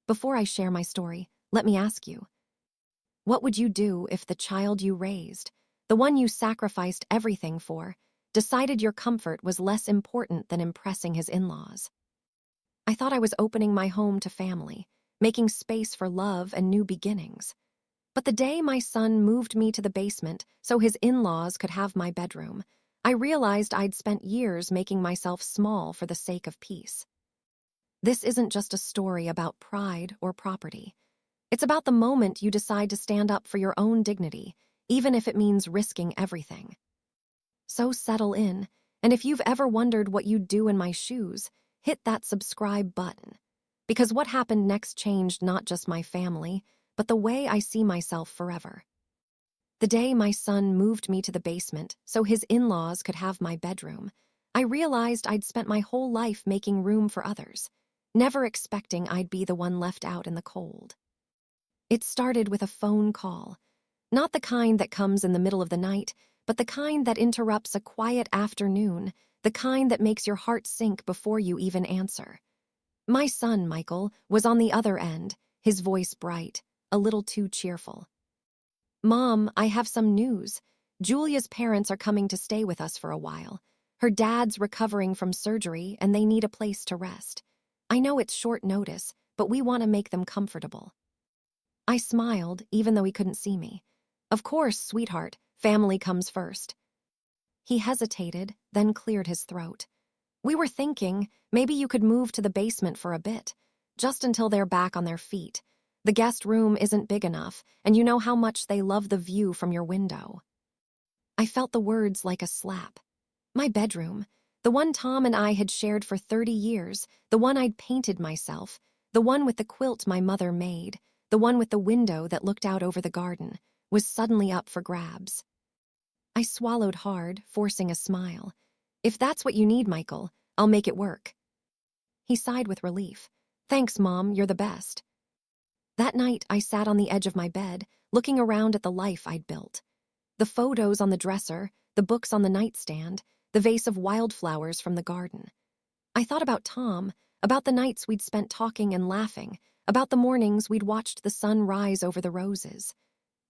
Before I share my story, let me ask you, what would you do if the child you raised, the one you sacrificed everything for, decided your comfort was less important than impressing his in-laws? I thought I was opening my home to family, making space for love and new beginnings. But the day my son moved me to the basement so his in-laws could have my bedroom, I realized I'd spent years making myself small for the sake of peace. This isn't just a story about pride or property. It's about the moment you decide to stand up for your own dignity, even if it means risking everything. So settle in, and if you've ever wondered what you'd do in my shoes, hit that subscribe button. Because what happened next changed not just my family, but the way I see myself forever. The day my son moved me to the basement so his in-laws could have my bedroom, I realized I'd spent my whole life making room for others, never expecting I'd be the one left out in the cold. It started with a phone call, not the kind that comes in the middle of the night, but the kind that interrupts a quiet afternoon, the kind that makes your heart sink before you even answer. My son, Michael, was on the other end, his voice bright, a little too cheerful. "Mom, I have some news. Julia's parents are coming to stay with us for a while. Her dad's recovering from surgery and they need a place to rest. I know it's short notice, but we want to make them comfortable." I smiled, even though he couldn't see me. "Of course, sweetheart, family comes first." He hesitated, then cleared his throat. "We were thinking, maybe you could move to the basement for a bit, just until they're back on their feet. The guest room isn't big enough, and you know how much they love the view from your window." I felt the words like a slap. My bedroom, the one Tom and I had shared for 30 years, the one I'd painted myself, the one with the quilt my mother made, the one with the window that looked out over the garden, was suddenly up for grabs. I swallowed hard, forcing a smile. "If that's what you need, Michael, I'll make it work." He sighed with relief. "Thanks, Mom, you're the best." That night, I sat on the edge of my bed, looking around at the life I'd built. The photos on the dresser, the books on the nightstand, the vase of wildflowers from the garden. I thought about Tom, about the nights we'd spent talking and laughing, about the mornings we'd watched the sun rise over the roses.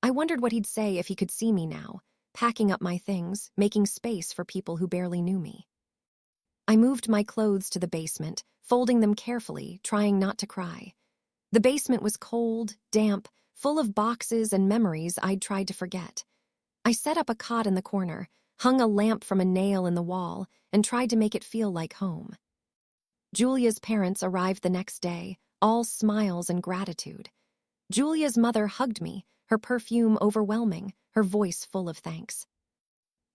I wondered what he'd say if he could see me now, packing up my things, making space for people who barely knew me. I moved my clothes to the basement, folding them carefully, trying not to cry. The basement was cold, damp, full of boxes and memories I'd tried to forget. I set up a cot in the corner, hung a lamp from a nail in the wall, and tried to make it feel like home. Julia's parents arrived the next day, all smiles and gratitude. Julia's mother hugged me, her perfume overwhelming, her voice full of thanks.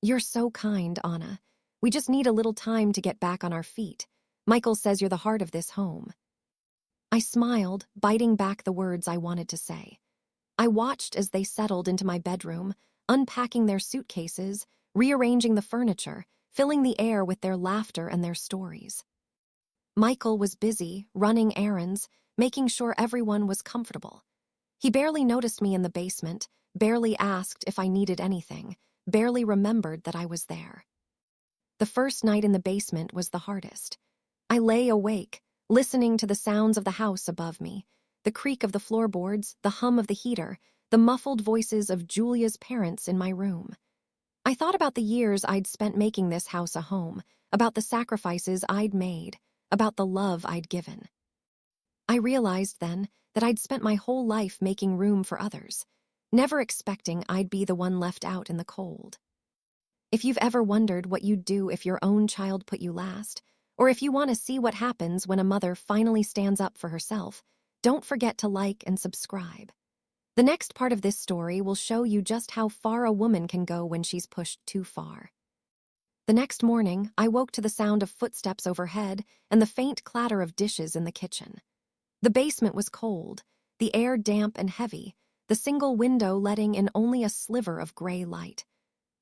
"You're so kind, Anna. We just need a little time to get back on our feet. Michael says you're the heart of this home." I smiled, biting back the words I wanted to say. I watched as they settled into my bedroom, unpacking their suitcases, rearranging the furniture, filling the air with their laughter and their stories. Michael was busy, running errands, making sure everyone was comfortable. He barely noticed me in the basement, barely asked if I needed anything, barely remembered that I was there. The first night in the basement was the hardest. I lay awake, listening to the sounds of the house above me, the creak of the floorboards, the hum of the heater, the muffled voices of Julia's parents in my room. I thought about the years I'd spent making this house a home, about the sacrifices I'd made, about the love I'd given. I realized then that I'd spent my whole life making room for others, never expecting I'd be the one left out in the cold. If you've ever wondered what you'd do if your own child put you last, or if you want to see what happens when a mother finally stands up for herself, don't forget to like and subscribe. The next part of this story will show you just how far a woman can go when she's pushed too far. The next morning, I woke to the sound of footsteps overhead and the faint clatter of dishes in the kitchen. The basement was cold, the air damp and heavy, the single window letting in only a sliver of gray light.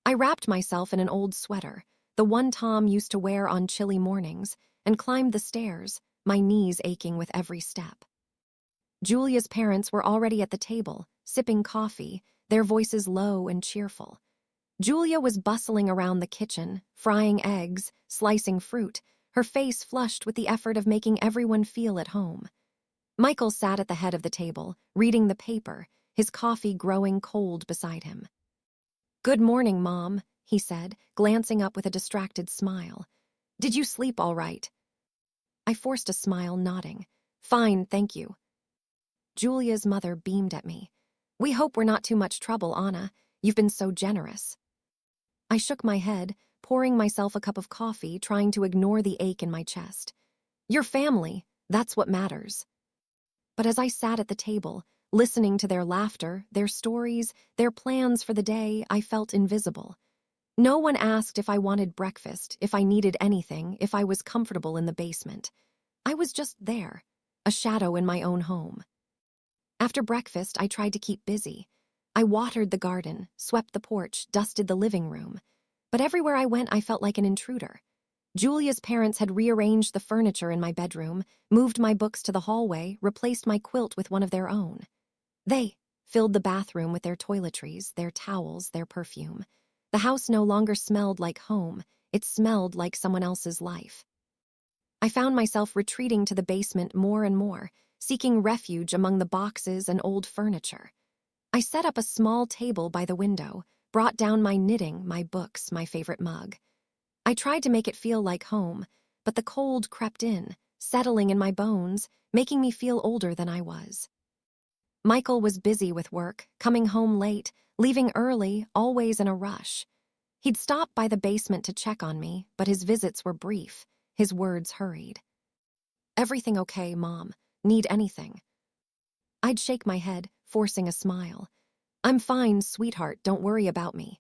I wrapped myself in an old sweater, the one Tom used to wear on chilly mornings, and climbed the stairs, my knees aching with every step. Julia's parents were already at the table, sipping coffee, their voices low and cheerful. Julia was bustling around the kitchen, frying eggs, slicing fruit, her face flushed with the effort of making everyone feel at home. Michael sat at the head of the table, reading the paper, his coffee growing cold beside him. "Good morning, Mom," he said, glancing up with a distracted smile. "Did you sleep all right?" I forced a smile, nodding. "Fine, thank you." Julia's mother beamed at me. "We hope we're not too much trouble, Anna. You've been so generous." I shook my head, pouring myself a cup of coffee, trying to ignore the ache in my chest. "Your family, that's what matters." But as I sat at the table, listening to their laughter, their stories, their plans for the day, I felt invisible. No one asked if I wanted breakfast, if I needed anything, if I was comfortable in the basement. I was just there, a shadow in my own home. After breakfast, I tried to keep busy. I watered the garden, swept the porch, dusted the living room. But everywhere I went, I felt like an intruder. Julia's parents had rearranged the furniture in my bedroom, moved my books to the hallway, replaced my quilt with one of their own. They filled the bathroom with their toiletries, their towels, their perfume. The house no longer smelled like home, it smelled like someone else's life. I found myself retreating to the basement more and more, seeking refuge among the boxes and old furniture. I set up a small table by the window, brought down my knitting, my books, my favorite mug. I tried to make it feel like home, but the cold crept in, settling in my bones, making me feel older than I was. Michael was busy with work, coming home late, leaving early, always in a rush. He'd stop by the basement to check on me, but his visits were brief, his words hurried. "Everything okay, Mom? Need anything?" I'd shake my head, forcing a smile. "I'm fine, sweetheart, don't worry about me."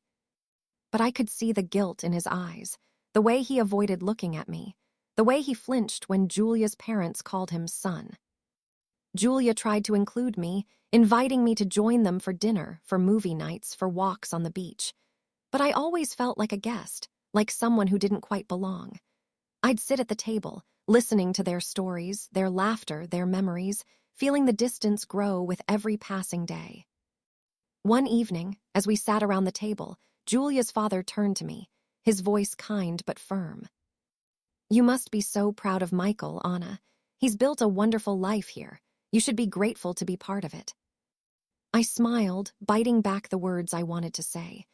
But I could see the guilt in his eyes, the way he avoided looking at me, the way he flinched when Julia's parents called him son. Julia tried to include me, inviting me to join them for dinner, for movie nights, for walks on the beach. But I always felt like a guest, like someone who didn't quite belong. I'd sit at the table, listening to their stories, their laughter, their memories, feeling the distance grow with every passing day. One evening, as we sat around the table, Julia's father turned to me, his voice kind but firm. "You must be so proud of Michael, Anna. He's built a wonderful life here. You should be grateful to be part of it." I smiled, biting back the words I wanted to say.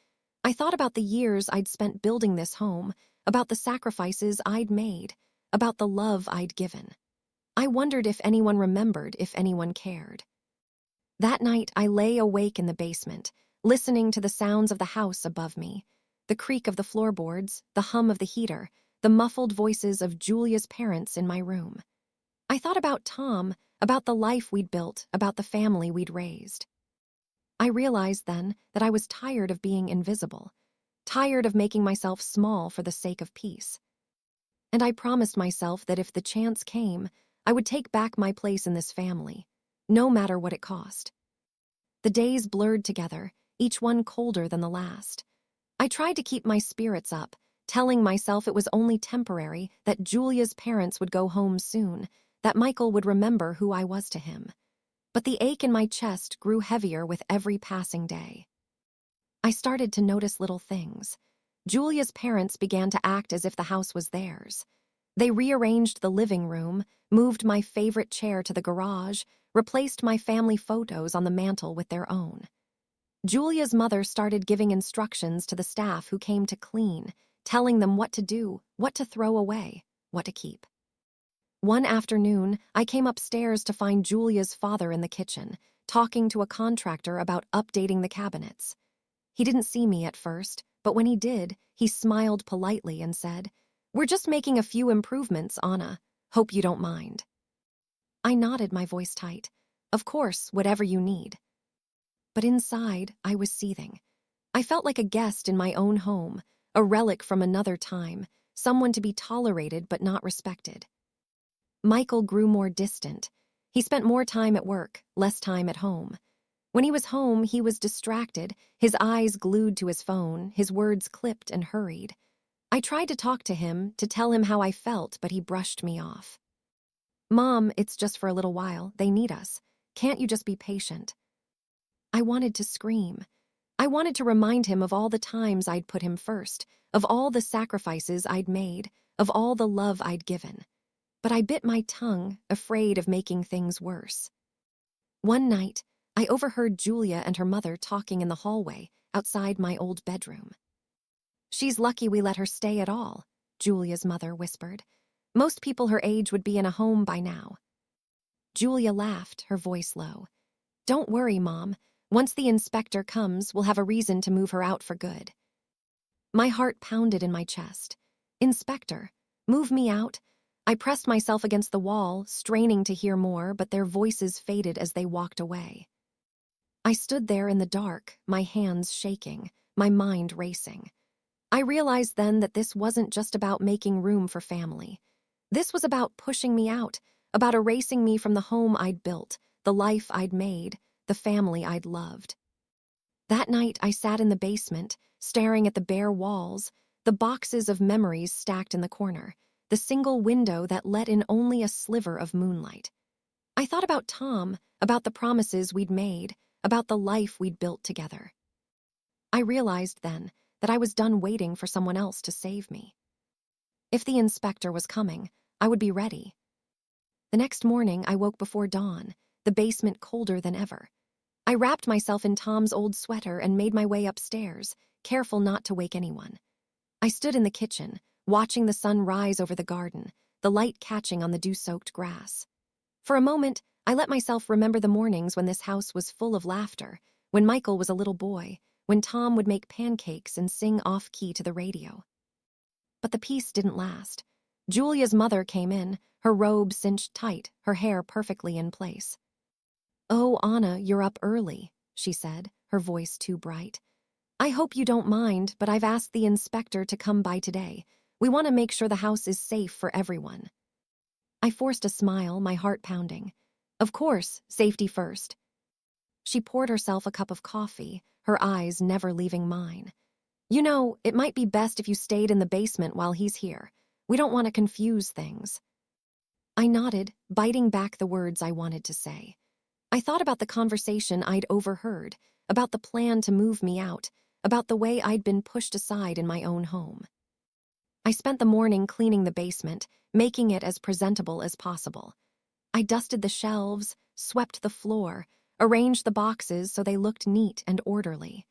I thought about the years I'd spent building this home, about the sacrifices I'd made, about the love I'd given. I wondered if anyone remembered, if anyone cared. That night, I lay awake in the basement, listening to the sounds of the house above me, the creak of the floorboards, the hum of the heater, the muffled voices of Julia's parents in my room. I thought about Tom, about the life we'd built, about the family we'd raised. I realized then that I was tired of being invisible, tired of making myself small for the sake of peace. And I promised myself that if the chance came, I would take back my place in this family, no matter what it cost. The days blurred together, each one colder than the last. I tried to keep my spirits up, telling myself it was only temporary, that Julia's parents would go home soon, that Michael would remember who I was to him. But the ache in my chest grew heavier with every passing day. I started to notice little things. Julia's parents began to act as if the house was theirs. They rearranged the living room, moved my favorite chair to the garage, replaced my family photos on the mantel with their own. Julia's mother started giving instructions to the staff who came to clean, telling them what to do, what to throw away, what to keep. One afternoon, I came upstairs to find Julia's father in the kitchen, talking to a contractor about updating the cabinets. He didn't see me at first, but when he did, he smiled politely and said, "We're just making a few improvements, Anna. Hope you don't mind." I nodded, my voice tight. "Of course, whatever you need." But inside, I was seething. I felt like a guest in my own home, a relic from another time, someone to be tolerated but not respected. Michael grew more distant. He spent more time at work, less time at home. When he was home, he was distracted, his eyes glued to his phone, his words clipped and hurried. I tried to talk to him, to tell him how I felt, but he brushed me off. "Mom, it's just for a little while. They need us. Can't you just be patient?" I wanted to scream. I wanted to remind him of all the times I'd put him first, of all the sacrifices I'd made, of all the love I'd given. But I bit my tongue, afraid of making things worse. One night, I overheard Julia and her mother talking in the hallway outside my old bedroom. "She's lucky we let her stay at all," Julia's mother whispered. "Most people her age would be in a home by now." Julia laughed, her voice low. "Don't worry, Mom. Once the inspector comes, we'll have a reason to move her out for good." My heart pounded in my chest. "Inspector, move me out?" I pressed myself against the wall, straining to hear more, but their voices faded as they walked away. I stood there in the dark, my hands shaking, my mind racing. I realized then that this wasn't just about making room for family. This was about pushing me out, about erasing me from the home I'd built, the life I'd made, the family I'd loved. That night, I sat in the basement, staring at the bare walls, the boxes of memories stacked in the corner, the single window that let in only a sliver of moonlight. I thought about Tom, about the promises we'd made, about the life we'd built together. I realized then that I was done waiting for someone else to save me. If the inspector was coming, I would be ready. The next morning, I woke before dawn, the basement colder than ever. I wrapped myself in Tom's old sweater and made my way upstairs, careful not to wake anyone. I stood in the kitchen, watching the sun rise over the garden, the light catching on the dew-soaked grass. For a moment, I let myself remember the mornings when this house was full of laughter, when Michael was a little boy, when Tom would make pancakes and sing off-key to the radio. But the peace didn't last. Julia's mother came in, her robe cinched tight, her hair perfectly in place. "Oh, Anna, you're up early," she said, her voice too bright. "I hope you don't mind, but I've asked the inspector to come by today. We want to make sure the house is safe for everyone." I forced a smile, my heart pounding. "Of course, safety first." She poured herself a cup of coffee, her eyes never leaving mine. "You know, it might be best if you stayed in the basement while he's here. We don't want to confuse things." I nodded, biting back the words I wanted to say. I thought about the conversation I'd overheard, about the plan to move me out, about the way I'd been pushed aside in my own home. I spent the morning cleaning the basement, making it as presentable as possible. I dusted the shelves, swept the floor, arranged the boxes so they looked neat and orderly.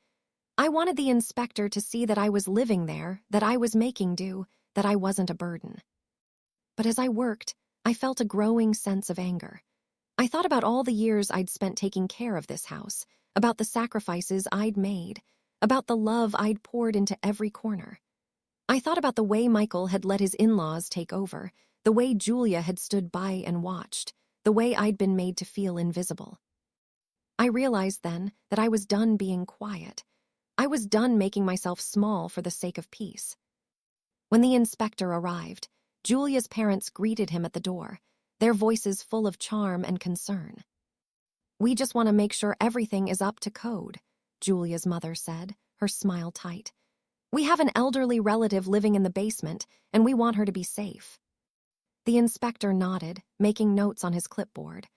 I wanted the inspector to see that I was living there, that I was making do, that I wasn't a burden. But as I worked, I felt a growing sense of anger. I thought about all the years I'd spent taking care of this house, about the sacrifices I'd made, about the love I'd poured into every corner. I thought about the way Michael had let his in-laws take over, the way Julia had stood by and watched, the way I'd been made to feel invisible. I realized then that I was done being quiet. I was done making myself small for the sake of peace. When the inspector arrived, Julia's parents greeted him at the door, their voices full of charm and concern. "We just want to make sure everything is up to code," Julia's mother said, her smile tight. "We have an elderly relative living in the basement, and we want her to be safe." The inspector nodded, making notes on his clipboard.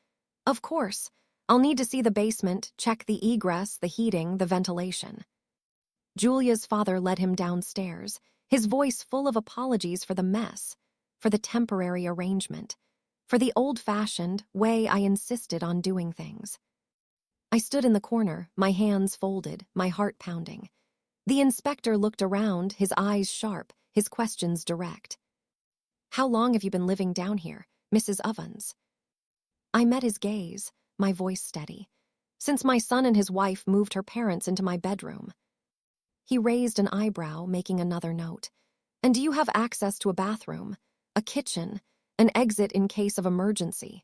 "Of course. I'll need to see the basement, check the egress, the heating, the ventilation." Julia's father led him downstairs, his voice full of apologies for the mess, for the temporary arrangement, for the old-fashioned way I insisted on doing things. I stood in the corner, my hands folded, my heart pounding. The inspector looked around, his eyes sharp, his questions direct. "How long have you been living down here, Mrs. Ovens?" I met his gaze, my voice steady. "Since my son and his wife moved her parents into my bedroom." He raised an eyebrow, making another note. "And do you have access to a bathroom, a kitchen, an exit in case of emergency?"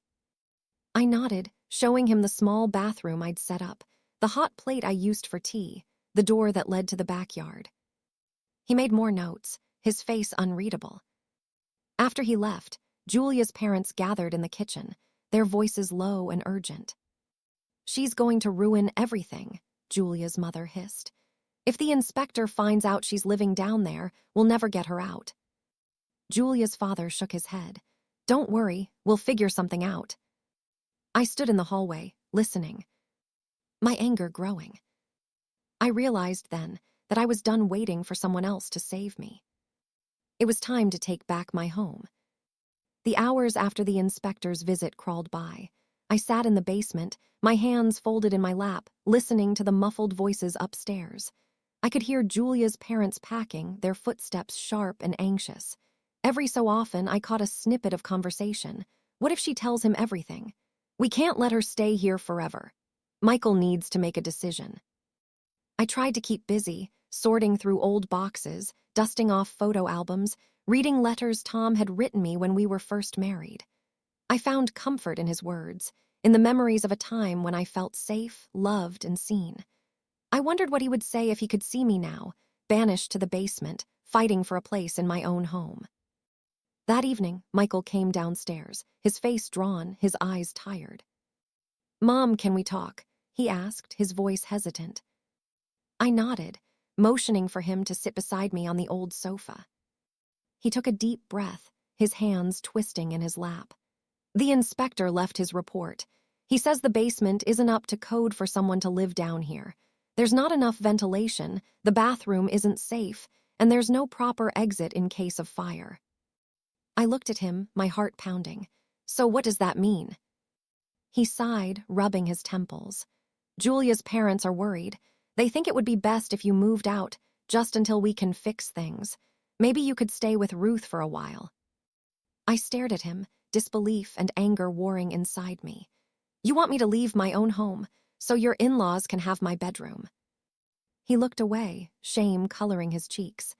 I nodded, showing him the small bathroom I'd set up, the hot plate I used for tea, the door that led to the backyard. He made more notes, his face unreadable. After he left, Julia's parents gathered in the kitchen, their voices low and urgent. "She's going to ruin everything," Julia's mother hissed. "If the inspector finds out she's living down there, we'll never get her out." Julia's father shook his head. "Don't worry, we'll figure something out." I stood in the hallway, listening, my anger growing. I realized then that I was done waiting for someone else to save me. It was time to take back my home. The hours after the inspector's visit crawled by. I sat in the basement, my hands folded in my lap, listening to the muffled voices upstairs. I could hear Julia's parents packing, their footsteps sharp and anxious. Every so often, I caught a snippet of conversation. What if she tells him everything? We can't let her stay here forever. Michael needs to make a decision. I tried to keep busy, sorting through old boxes, dusting off photo albums, reading letters Tom had written me when we were first married. I found comfort in his words, in the memories of a time when I felt safe, loved, and seen. I wondered what he would say if he could see me now, banished to the basement, fighting for a place in my own home. That evening, Michael came downstairs, his face drawn, his eyes tired. "Mom, can we talk?" he asked, his voice hesitant. I nodded, motioning for him to sit beside me on the old sofa. He took a deep breath, his hands twisting in his lap. The inspector left his report. He says the basement isn't up to code for someone to live down here. There's not enough ventilation, the bathroom isn't safe, and there's no proper exit in case of fire. I looked at him, my heart pounding. So what does that mean? He sighed, rubbing his temples. Julia's parents are worried. They think it would be best if you moved out, just until we can fix things. Maybe you could stay with Ruth for a while. I stared at him, disbelief and anger warring inside me. You want me to leave my own home, so your in-laws can have my bedroom? He looked away, shame coloring his cheeks.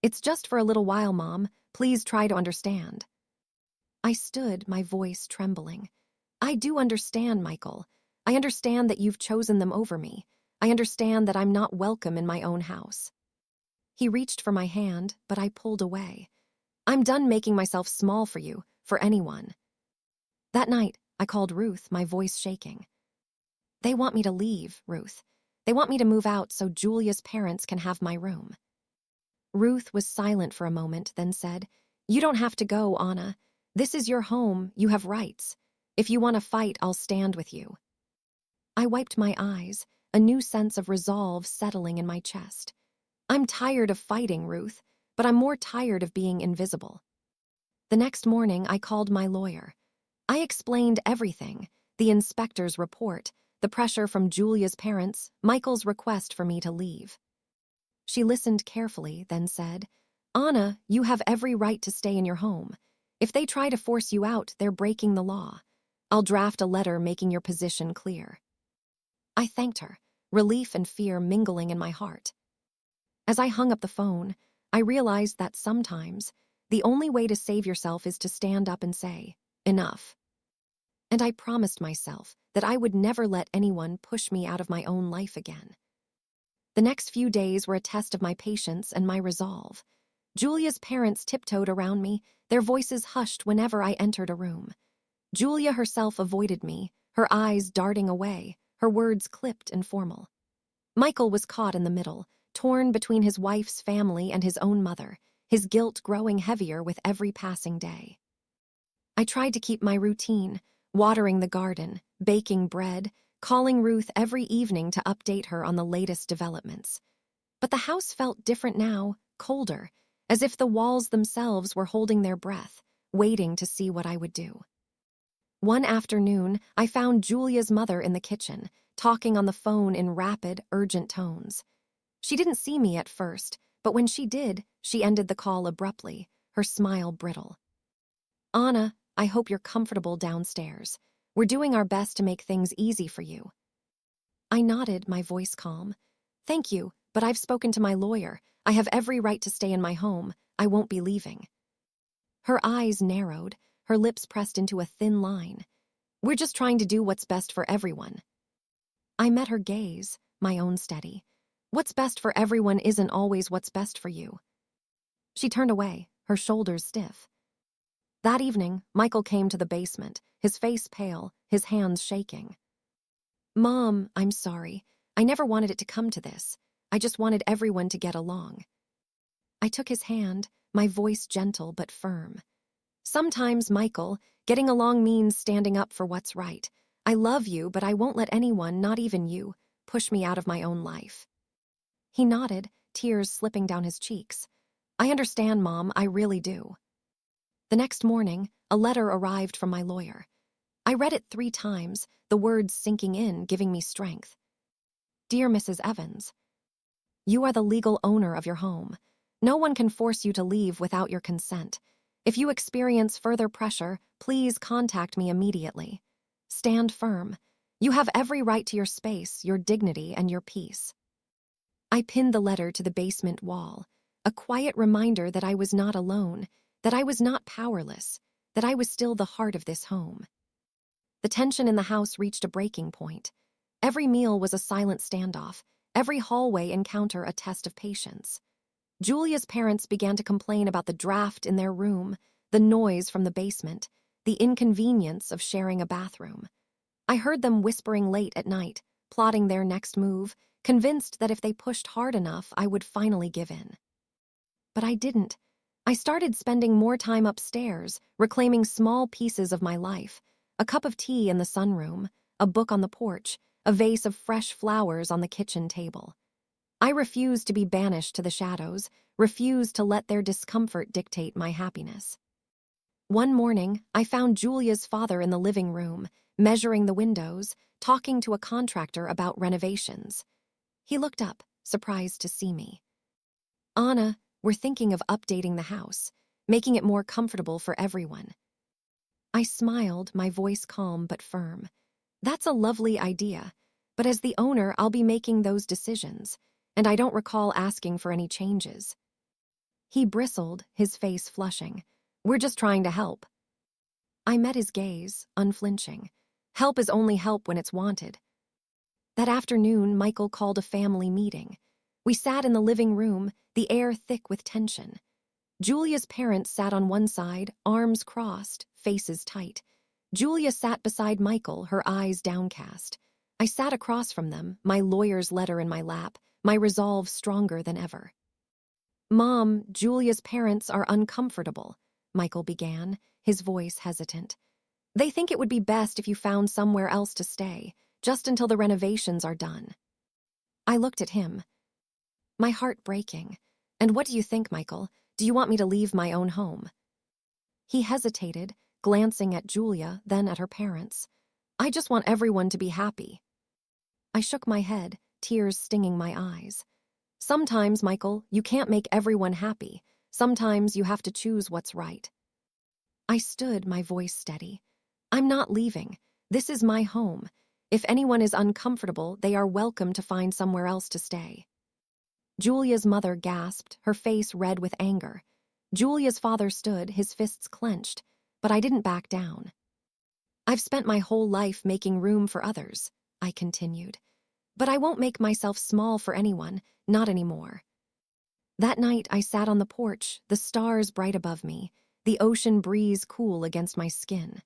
It's just for a little while, Mom. Please try to understand. I stood, my voice trembling. I do understand, Michael. I understand that you've chosen them over me. I understand that I'm not welcome in my own house. He reached for my hand, but I pulled away. I'm done making myself small for you, for anyone. That night, I called Ruth, my voice shaking. They want me to leave, Ruth. They want me to move out so Julia's parents can have my room. Ruth was silent for a moment, then said, You don't have to go, Anna. This is your home, you have rights. If you want to fight, I'll stand with you. I wiped my eyes, a new sense of resolve settling in my chest. I'm tired of fighting, Ruth, but I'm more tired of being invisible. The next morning, I called my lawyer. I explained everything, the inspector's report, the pressure from Julia's parents, Michael's request for me to leave. She listened carefully, then said, Anna, you have every right to stay in your home. If they try to force you out, they're breaking the law. I'll draft a letter making your position clear. I thanked her, relief and fear mingling in my heart. As I hung up the phone, I realized that sometimes the only way to save yourself is to stand up and say, enough. And I promised myself that I would never let anyone push me out of my own life again. The next few days were a test of my patience and my resolve. Julia's parents tiptoed around me, their voices hushed whenever I entered a room. Julia herself avoided me, her eyes darting away, her words clipped and formal. Michael was caught in the middle, torn between his wife's family and his own mother, his guilt growing heavier with every passing day. I tried to keep my routine, watering the garden, baking bread, calling Ruth every evening to update her on the latest developments. But the house felt different now, colder, as if the walls themselves were holding their breath, waiting to see what I would do. One afternoon, I found Julia's mother in the kitchen, talking on the phone in rapid, urgent tones. She didn't see me at first, but when she did, she ended the call abruptly, her smile brittle. Anna, I hope you're comfortable downstairs. We're doing our best to make things easy for you. I nodded, my voice calm. Thank you, but I've spoken to my lawyer. I have every right to stay in my home. I won't be leaving. Her eyes narrowed, her lips pressed into a thin line. We're just trying to do what's best for everyone. I met her gaze, my own steady. What's best for everyone isn't always what's best for you. She turned away, her shoulders stiff. That evening, Michael came to the basement, his face pale, his hands shaking. Mom, I'm sorry. I never wanted it to come to this. I just wanted everyone to get along. I took his hand, my voice gentle but firm. Sometimes, Michael, getting along means standing up for what's right. I love you, but I won't let anyone, not even you, push me out of my own life. He nodded, tears slipping down his cheeks. I understand, Mom, I really do. The next morning, a letter arrived from my lawyer. I read it 3 times, the words sinking in, giving me strength. Dear Mrs. Evans, you are the legal owner of your home. No one can force you to leave without your consent. If you experience further pressure, please contact me immediately. Stand firm. You have every right to your space, your dignity, and your peace. I pinned the letter to the basement wall, a quiet reminder that I was not alone, that I was not powerless, that I was still the heart of this home. The tension in the house reached a breaking point. Every meal was a silent standoff, every hallway encounter a test of patience. Julia's parents began to complain about the draft in their room, the noise from the basement, the inconvenience of sharing a bathroom. I heard them whispering late at night, plotting their next move, convinced that if they pushed hard enough, I would finally give in. But I didn't. I started spending more time upstairs, reclaiming small pieces of my life, a cup of tea in the sunroom, a book on the porch, a vase of fresh flowers on the kitchen table. I refused to be banished to the shadows, refused to let their discomfort dictate my happiness. One morning, I found Julia's father in the living room, measuring the windows, talking to a contractor about renovations. He looked up, surprised to see me. Anna, we're thinking of updating the house, making it more comfortable for everyone. I smiled, my voice calm but firm. That's a lovely idea, but as the owner, I'll be making those decisions, and I don't recall asking for any changes. He bristled, his face flushing. We're just trying to help. I met his gaze, unflinching. Help is only help when it's wanted. That afternoon, Michael called a family meeting. We sat in the living room, the air thick with tension. Julia's parents sat on one side, arms crossed, faces tight. Julia sat beside Michael, her eyes downcast. I sat across from them, my lawyer's letter in my lap, my resolve stronger than ever. Mom, Julia's parents are uncomfortable, Michael began, his voice hesitant. They think it would be best if you found somewhere else to stay, just until the renovations are done. I looked at him, my heart breaking. And what do you think, Michael? Do you want me to leave my own home? He hesitated, glancing at Julia, then at her parents. I just want everyone to be happy. I shook my head, tears stinging my eyes. Sometimes, Michael, you can't make everyone happy. Sometimes you have to choose what's right. I stood, my voice steady. I'm not leaving. This is my home. If anyone is uncomfortable, they are welcome to find somewhere else to stay. Julia's mother gasped, her face red with anger. Julia's father stood, his fists clenched, but I didn't back down. I've spent my whole life making room for others, I continued. But I won't make myself small for anyone, not anymore. That night I sat on the porch, the stars bright above me, the ocean breeze cool against my skin.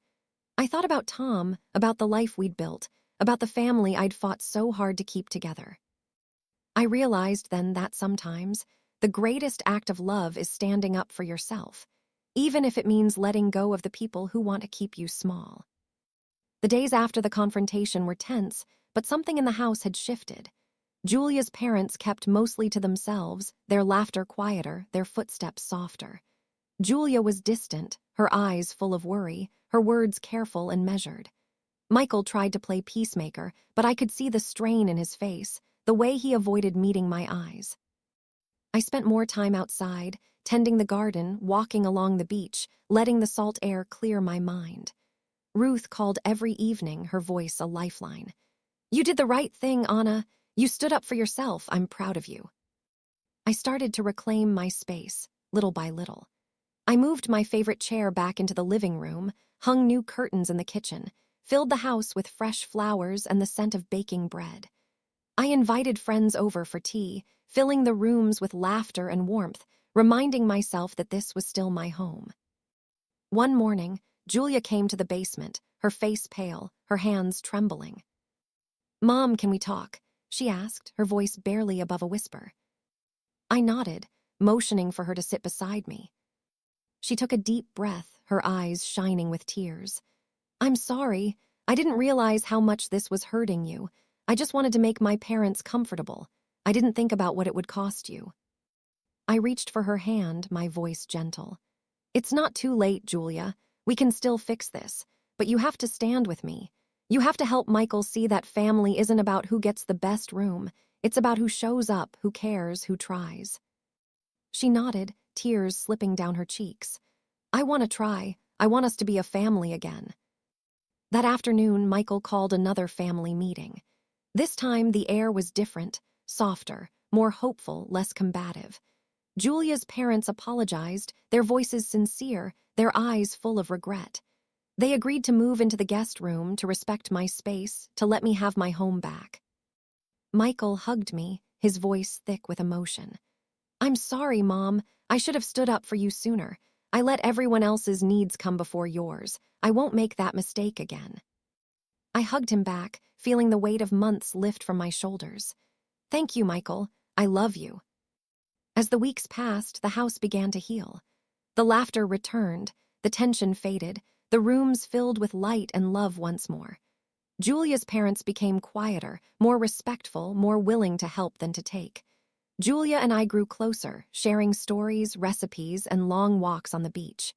I thought about Tom, about the life we'd built, about the family I'd fought so hard to keep together. I realized then that sometimes the greatest act of love is standing up for yourself, even if it means letting go of the people who want to keep you small. The days after the confrontation were tense, but something in the house had shifted. Julia's parents kept mostly to themselves, their laughter quieter, their footsteps softer. Julia was distant, her eyes full of worry, her words careful and measured. Michael tried to play peacemaker, but I could see the strain in his face, the way he avoided meeting my eyes. I spent more time outside, tending the garden, walking along the beach, letting the salt air clear my mind. Ruth called every evening, her voice a lifeline. You did the right thing, Anna. You stood up for yourself. I'm proud of you. I started to reclaim my space, little by little. I moved my favorite chair back into the living room, hung new curtains in the kitchen, filled the house with fresh flowers and the scent of baking bread. I invited friends over for tea, filling the rooms with laughter and warmth, reminding myself that this was still my home. One morning, Julia came to the basement, her face pale, her hands trembling. Mom, can we talk? She asked, her voice barely above a whisper. I nodded, motioning for her to sit beside me. She took a deep breath, her eyes shining with tears. I'm sorry. I didn't realize how much this was hurting you. I just wanted to make my parents comfortable. I didn't think about what it would cost you. I reached for her hand, my voice gentle. It's not too late, Julia. We can still fix this, but you have to stand with me. You have to help Michael see that family isn't about who gets the best room. It's about who shows up, who cares, who tries." She nodded, tears slipping down her cheeks. "I want to try. I want us to be a family again." That afternoon, Michael called another family meeting. This time, the air was different, softer, more hopeful, less combative. Julia's parents apologized, their voices sincere, their eyes full of regret. They agreed to move into the guest room, to respect my space, to let me have my home back. Michael hugged me, his voice thick with emotion. "I'm sorry, Mom. I should have stood up for you sooner. I let everyone else's needs come before yours. I won't make that mistake again." I hugged him back, feeling the weight of months lift from my shoulders. "Thank you, Michael. I love you." As the weeks passed, the house began to heal. The laughter returned, the tension faded, the rooms filled with light and love once more. Julia's parents became quieter, more respectful, more willing to help than to take. Julia and I grew closer, sharing stories, recipes, and long walks on the beach.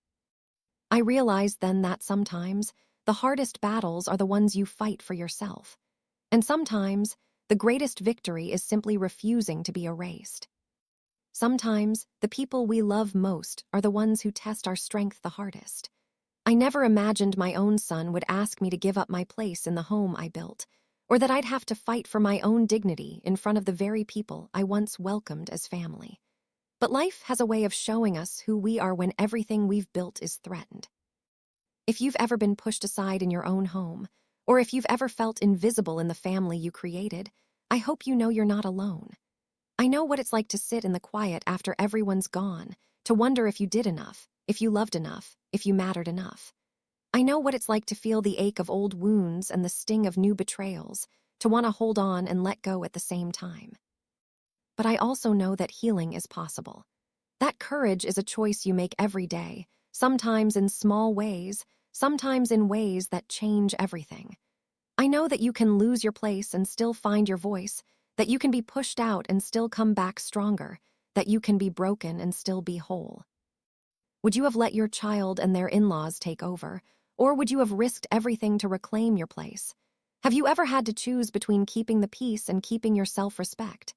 I realized then that sometimes the hardest battles are the ones you fight for yourself. And sometimes the greatest victory is simply refusing to be erased. Sometimes the people we love most are the ones who test our strength the hardest. I never imagined my own son would ask me to give up my place in the home I built, or that I'd have to fight for my own dignity in front of the very people I once welcomed as family. But life has a way of showing us who we are when everything we've built is threatened. If you've ever been pushed aside in your own home, or if you've ever felt invisible in the family you created, I hope you know you're not alone. I know what it's like to sit in the quiet after everyone's gone, to wonder if you did enough, if you loved enough, if you mattered enough. I know what it's like to feel the ache of old wounds and the sting of new betrayals, to want to hold on and let go at the same time. But I also know that healing is possible. That courage is a choice you make every day, sometimes in small ways, sometimes in ways that change everything. I know that you can lose your place and still find your voice, that you can be pushed out and still come back stronger, that you can be broken and still be whole. Would you have let your child and their in-laws take over, or would you have risked everything to reclaim your place? Have you ever had to choose between keeping the peace and keeping your self-respect?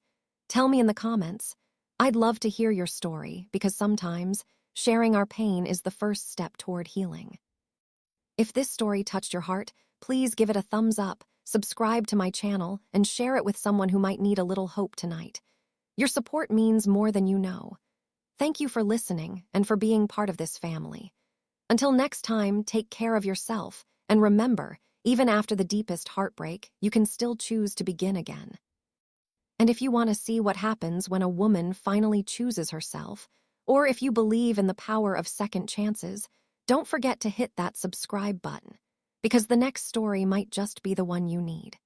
Tell me in the comments. I'd love to hear your story, because sometimes sharing our pain is the first step toward healing. If this story touched your heart, please give it a thumbs up, subscribe to my channel, and share it with someone who might need a little hope tonight. Your support means more than you know. Thank you for listening and for being part of this family. Until next time, take care of yourself, and remember, even after the deepest heartbreak, you can still choose to begin again. And if you want to see what happens when a woman finally chooses herself, or if you believe in the power of second chances, don't forget to hit that subscribe button, because the next story might just be the one you need.